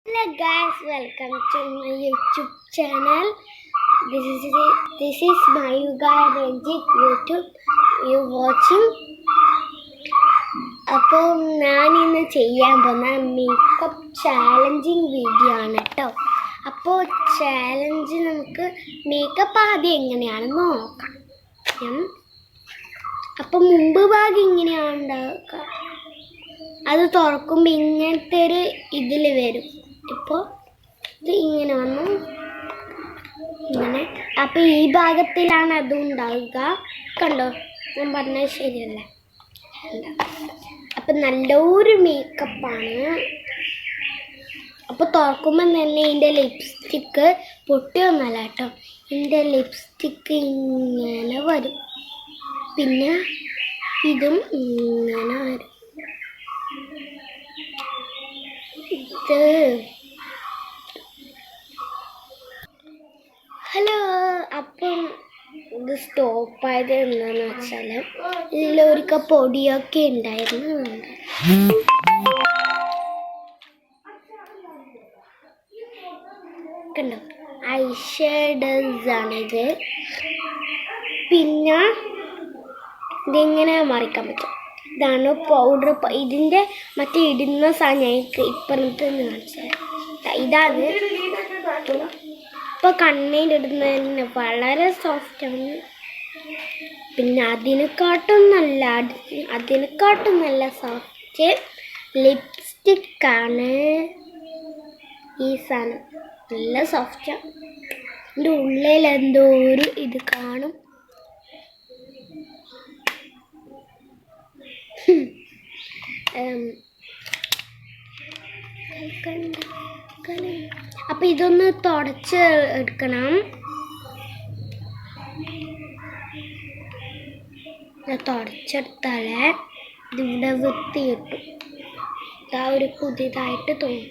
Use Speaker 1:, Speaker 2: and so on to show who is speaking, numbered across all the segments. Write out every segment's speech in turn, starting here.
Speaker 1: Hello guys, welcome to my YouTube channel. This is Mayuga Ranjit YouTube. You watching? അപ്പോൾ ഞാൻ ഇന്ന് ചെയ്യാൻ പോകുന്ന മേക്കപ്പ് ചാലഞ്ചിങ് വീഡിയോ ആണ് കേട്ടോ. അപ്പോൾ ചാലഞ്ച് നമുക്ക് മേക്കപ്പ് ആദ്യം എങ്ങനെയാണെന്ന് നോക്കാം. അപ്പോൾ മുമ്പ് ഭാഗം ഇങ്ങനെയാണ് ഉണ്ടാക്കുക. അത് തുറക്കുമ്പോൾ ഇങ്ങനത്തെ ഒരു ഇതിൽ വരും. ഇപ്പോൾ ഇത് ഇങ്ങനെ വന്നു ഇങ്ങനെ. അപ്പോൾ ഈ ഭാഗത്തിലാണ് അതും ഉണ്ടാവുക. കണ്ടോ, ഞാൻ പറഞ്ഞത് ശരിയല്ലേ? അപ്പം നല്ലൊരു മേക്കപ്പാണ്. അപ്പോൾ തുറക്കുമ്പോൾ തന്നെ ഇതിൻ്റെ ലിപ്സ്റ്റിക്ക് പൊട്ടിയൊന്നല്ല കേട്ടോ. ഇതിൻ്റെ ലിപ്സ്റ്റിക്ക് ഇങ്ങനെ വരും. പിന്നെ ഇതും ഇങ്ങനെ വരും. ഹലോ, അപ്പം ഇത് സ്റ്റോപ്പായത് എന്താണെന്ന് വെച്ചാൽ ഇതിലൊരിക്ക പൊടിയൊക്കെ ഉണ്ടായിരുന്നു. കണ്ടോ, ഐഷേഡേഴ്സ് ആണിത്. പിന്നെ ഇതിങ്ങനെ മറിക്കാൻ പറ്റും. ഇതാണ് പൗഡർ. ഇതിൻ്റെ മറ്റേ ഇടുന്ന സാധനം ഞങ്ങൾക്ക് ഇപ്പുറത്ത് കാണിച്ചത് ഇതാണ്. ഇപ്പോൾ കണ്ണീൻ്റെ ഇടുന്നതിന് വളരെ സോഫ്റ്റാണ്. പിന്നെ അതിനെക്കാട്ടും നല്ല സോഫ്റ്റ് ലിപ്സ്റ്റിക്കാണ് ഈ സാധനം. നല്ല സോഫ്റ്റാണ്. എൻ്റെ ഉള്ളിൽ എന്തോ ഒരു ഇത് കാണും. അപ്പം ഇതൊന്ന് തുടച്ച് എടുക്കണം. തുടച്ചെടുത്താലേ ഇതിവിടെ വൃത്തി കിട്ടും. ഇതാ ഒരു പുതിയതായിട്ട് തോന്നും.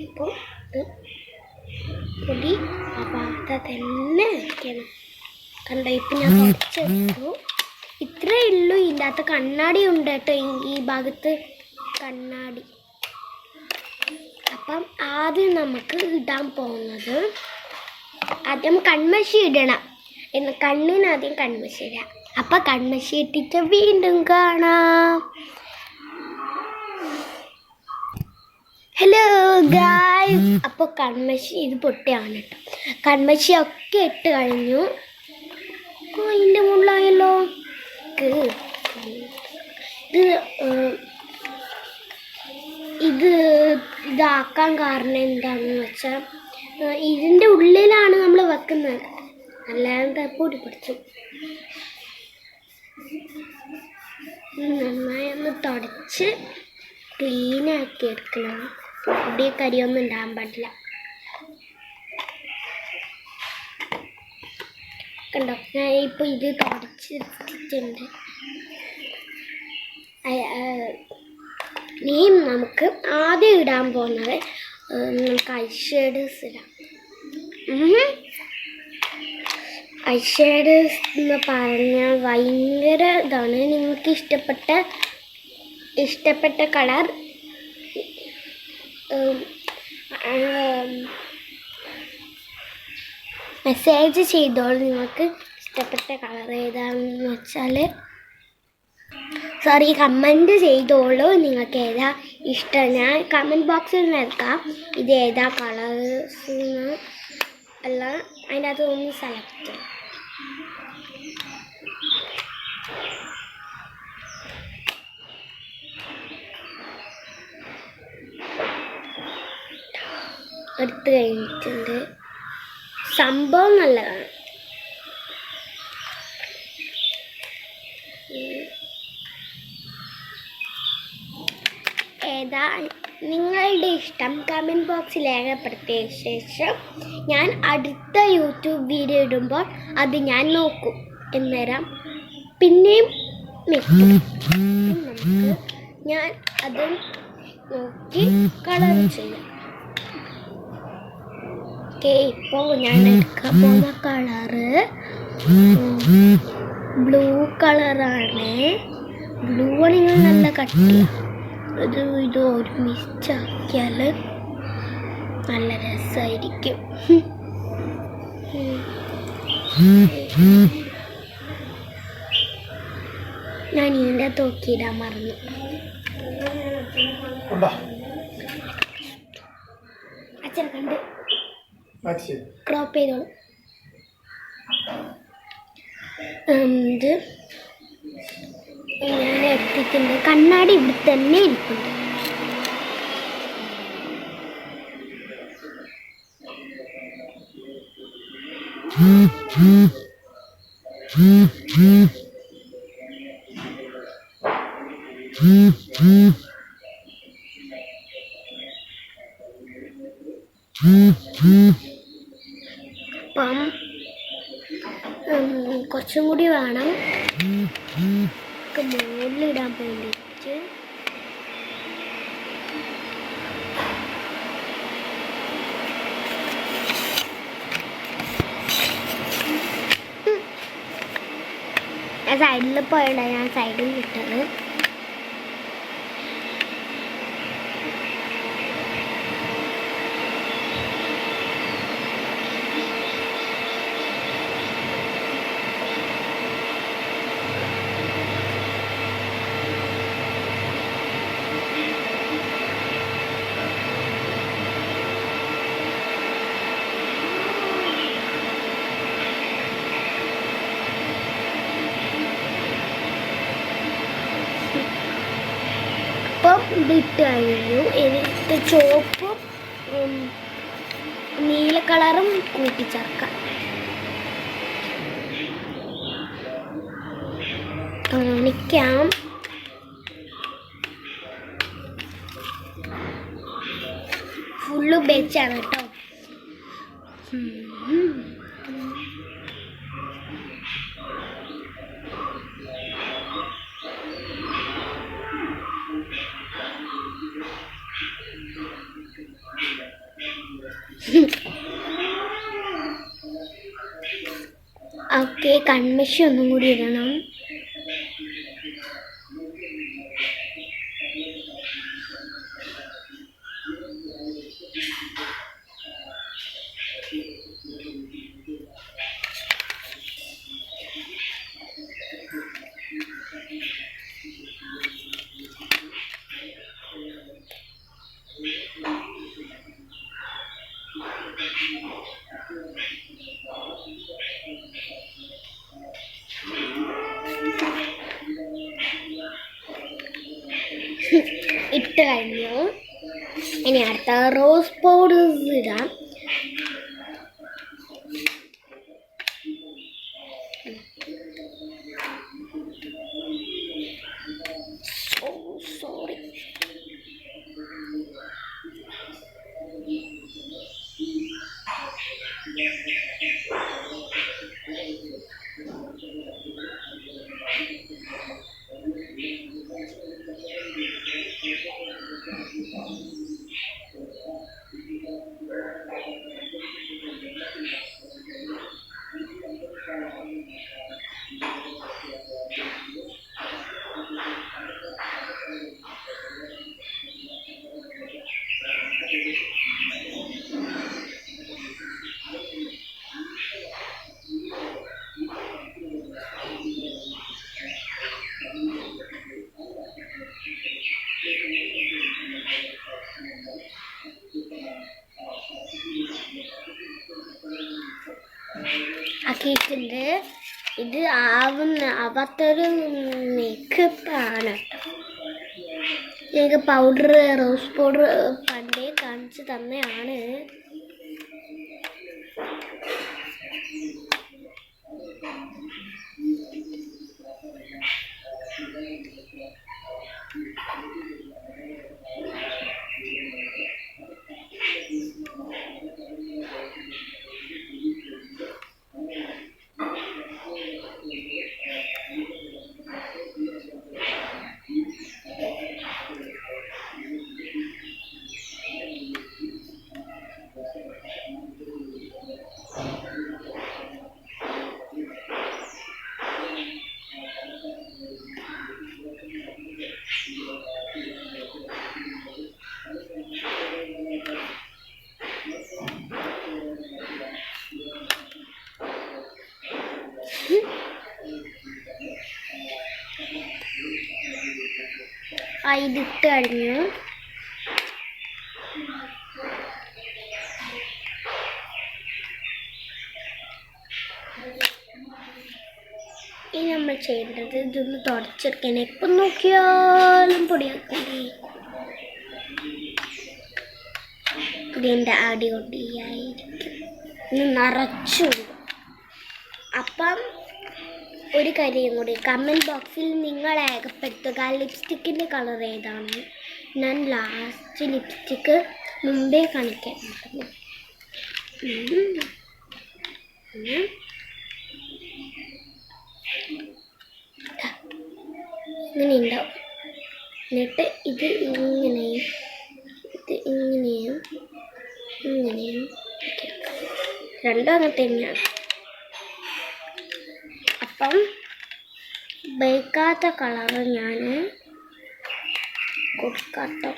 Speaker 1: അപ്പോൾ ഇത് പൊടി ആവാതെ തന്നെ വയ്ക്കണം. കണ്ടോ, ഇപ്പം ഞാൻ തുടച്ചെടുത്തു. ഇത്രയേ ഉള്ളൂ. ഇതിൻ്റെ അകത്ത് കണ്ണാടി ഉണ്ട് കേട്ടോ, ഈ ഭാഗത്ത് കണ്ണാടി. അപ്പം ആദ്യം നമുക്ക് ഇടാൻ പോകുന്നത്, ആദ്യം കൺമഷി ഇടണം. കണ്ണിനാദ്യം കൺമഷി ഇടാം. അപ്പം കൺമഷി ഇട്ടിട്ട് വീണ്ടും കാണാം. ഹലോ ഗായ്സ്, അപ്പോൾ കൺമഷി ഇത് പൊട്ടിയാണ് കേട്ടോ. കൺമഷി ഒക്കെ ഇട്ട് കഴിഞ്ഞു. ഇതിൻ്റെ മുകളിലായല്ലോ. ഇതാക്കാൻ കാരണം എന്താണെന്ന് വെച്ചാൽ ഇതിൻ്റെ ഉള്ളിലാണ് നമ്മൾ വെക്കുന്നത്. അല്ലാതെ പൊടി പിടിച്ചു. നന്നായി ഒന്ന് തുടച്ച് ക്ലീനാക്കി എടുക്കണം. പൊടിയ കരിയൊന്നും ഉണ്ടാകാൻ പാടില്ല. കണ്ടോ, ഞാൻ ഇപ്പോൾ ഇത് തുടച്ചിട്ടുണ്ട്. ഇനി നമുക്ക് ആദ്യം ഇടാൻ പോകുന്നത് നമുക്ക് ഐഷേഡേഴ്സ് ഇടാം. ഐഷേഡേഴ്സ് എന്ന് പറഞ്ഞാൽ ഭയങ്കര ഇതാണ്. നിങ്ങൾക്ക് ഇഷ്ടപ്പെട്ട കളർ മെസ്സേജ് ചെയ്തോളൂ. നിങ്ങൾക്ക് ഇഷ്ടപ്പെട്ട കളർ ഏതാണെന്ന് വെച്ചാൽ കമൻറ്റ് ചെയ്തോളൂ. നിങ്ങൾക്ക് ഏതാ ഇഷ്ടം. ഞാൻ കമൻറ്റ് ബോക്സിൽ നൽകാം ഇത് ഏതാ കളേഴ്സ് അല്ല. അതിൻ്റെ അകത്ത് ഒന്ന് സെലക്ട് ചെയ്യാം. എടുത്ത് കഴിഞ്ഞിട്ടുണ്ട്. സംഭവം നല്ലതാണ്. ഏതാ നിങ്ങളുടെ ഇഷ്ടം കമൻറ്റ് ബോക്സിൽ രേഖപ്പെടുത്തിയ ശേഷം ഞാൻ അടുത്ത യൂട്യൂബ് വീഡിയോ ഇടുമ്പോൾ അത് ഞാൻ നോക്കും. എന്നേരം പിന്നെയും ഞാൻ അത് നോക്കി കളർ ചെയ്യും. ഓക്കെ, ഇപ്പോൾ ഞാൻ എടുക്കാൻ പോകുന്ന കളറ് ബ്ലൂ കളറാണ്. ബ്ലൂ ആണെങ്കിൽ നല്ല കട്ടിയാണ്. ഇത് ഒരുമിച്ചാക്കിയാൽ നല്ല രസമായിരിക്കും. ഞാൻ ഇതിൻ്റെ തൂക്കിയിടാൻ മറന്നു. അച്ഛൻ കണ്ട് ക്രോപ്പ് ചെയ്തോളൂ. ഇത് ഞാൻ എടുത്തിട്ടുണ്ട്. കണ്ണാടി ഇവിടെ തന്നെ ഇരിപ്പുണ്ട്. അപ്പം കുറച്ചും കൂടി വേണം മുകളിലിടാൻ വേണ്ടിയിട്ട്. ഞാൻ സൈഡിൽ പോയണ്ട, ഞാൻ സൈഡിൽ വിട്ടത്. അപ്പം ഇതിട്ട് കഴിഞ്ഞു. എനിക്ക് ചുവപ്പും നീല കളറും കൂട്ടിച്ചേർക്കാം. കാണിക്കാം. ഫുള്ള് ഉപയോഗിച്ചാണ് കേട്ടോ. ഓക്കെ, കൺമഷി ഒന്നും കൂടി ഇടണം. ഇട്ട് കഴിഞ്ഞു. ഇനി അടുത്ത റോസ് പൗഡേഴ്സ് ഇടാം. സോറി. ആക്കിയിട്ടുണ്ട്. ഇത് ആവാത്തൊരു മേക്കപ്പ് ആണ് കേട്ടോ. ഞങ്ങൾക്ക് പൗഡർ, റോസ് പൗഡർ പണ്ടേ കാണിച്ച് തന്നെയാണ്. ഇതിട്ട് കഴിഞ്ഞു. ഇനി നമ്മൾ ചെയ്യേണ്ടത് ഇതൊന്ന് തുടച്ചെടുക്കണം. എപ്പം നോക്കിയാലും പൊടിയാക്കണ്ടേ. ഇതിൻ്റെ അടിപൊളിയായിരിക്കും. ഇന്ന് നിറച്ചു. അപ്പം ഒരു കാര്യം കൂടി, കമൻറ്റ് ബോക്സിൽ നിങ്ങൾ രേഖപ്പെടുത്തുക ലിപ്സ്റ്റിക്കിൻ്റെ കളർ ഏതാണ്. ഞാൻ ലാസ്റ്റ് ലിപ്സ്റ്റിക്ക് മുമ്പേ കാണിക്കാറുണ്ട്. ഇങ്ങനെ ഉണ്ടാവും. എന്നിട്ട് ഇത് ഇങ്ങനെയും രണ്ടും അങ്ങനെ തന്നെയാണ്. അപ്പം ബേക്കാത്ത കളറ് ഞാൻ കൊടുക്കാട്ടോ.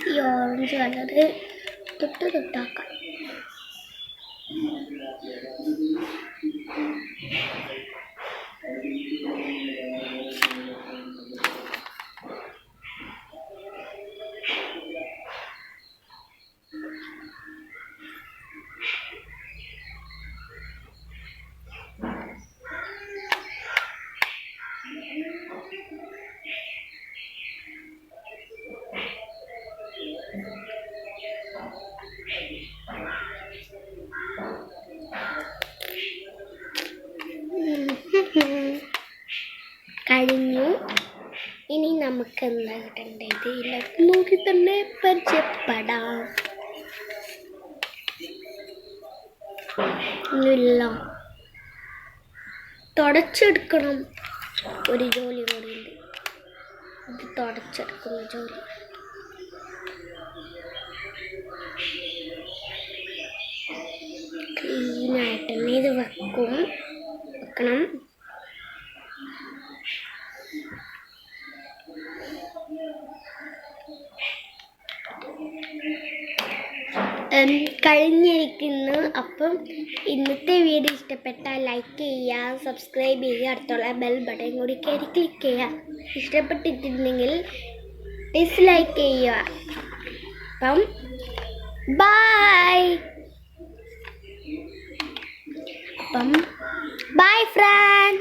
Speaker 1: ഈ ഓറഞ്ച് കളറ് തൊട്ടാക്കാം. കഴിഞ്ഞു. ഇനി നമുക്ക് എന്താ കിട്ടേണ്ടത്? ഇതിലേക്ക് നോക്കി തന്നെ പരിചയപ്പെടാം. ഒന്നുമില്ല, തുടച്ചെടുക്കണം. ഒരു ജോലി കൂടിയുണ്ട്. ഇത് തുടച്ചെടുക്കുന്ന ജോലി. ക്ലീനായിട്ട് തന്നെ ഇത് വെക്കണം. കഴിഞ്ഞിരിക്കുന്നു. അപ്പം ഇന്നത്തെ വീഡിയോ ഇഷ്ടപ്പെട്ടാൽ ലൈക്ക് ചെയ്യുക, സബ്സ്ക്രൈബ് ചെയ്യുക, അടുത്തുള്ള ബെൽ ബട്ടൺ കൂടി കയറി ക്ലിക്ക് ചെയ്യുക. ഇഷ്ടപ്പെട്ടിട്ടുണ്ടെങ്കിൽ ഡിസ്ലൈക്ക് ചെയ്യുക. അപ്പം ബൈ ഫ്രണ്ട്സ്.